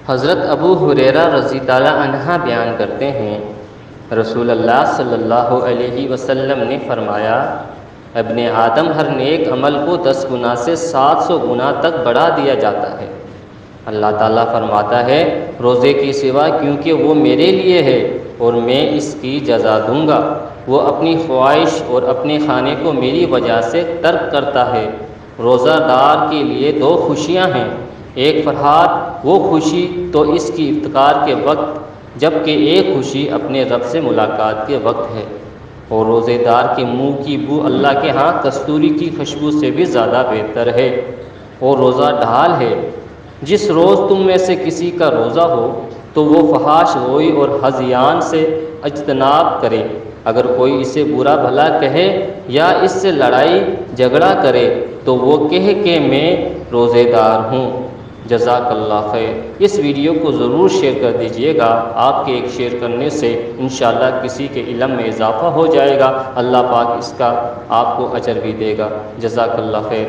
حضرت ابو ہریرہ رضی اللہ عنہ بیان کرتے ہیں، رسول اللہ صلی اللہ علیہ وسلم نے فرمایا، ابن آدم ہر نیک عمل کو 10 گنا سے 700 گنا تک بڑھا دیا جاتا ہے۔ اللہ تعالیٰ فرماتا ہے، روزے کی سوا کیونکہ وہ میرے لیے ہے اور میں اس کی جزا دوں گا۔ وہ اپنی خواہش اور اپنے کھانے کو میری وجہ سے ترک کرتا ہے۔ روزہ دار کے لیے 2 خوشیاں ہیں، ایک فرحات وہ خوشی تو اس کی افطار کے وقت، جبکہ ایک خوشی اپنے رب سے ملاقات کے وقت ہے۔ اور روزے دار کے منہ کی بو اللہ کے ہاں کستوری کی خوشبو سے بھی زیادہ بہتر ہے۔ اور روزہ ڈھال ہے، جس روز تم میں سے کسی کا روزہ ہو تو وہ فحش روئی اور ہذیان سے اجتناب کرے۔ اگر کوئی اسے برا بھلا کہے یا اس سے لڑائی جھگڑا کرے تو وہ کہے کہ میں روزے دار ہوں۔ جزاک اللہ خیر۔ اس ویڈیو کو ضرور شیئر کر دیجئے گا، آپ کے ایک شیئر کرنے سے انشاءاللہ کسی کے علم میں اضافہ ہو جائے گا، اللہ پاک اس کا آپ کو اجر بھی دے گا۔ جزاک اللہ خیر۔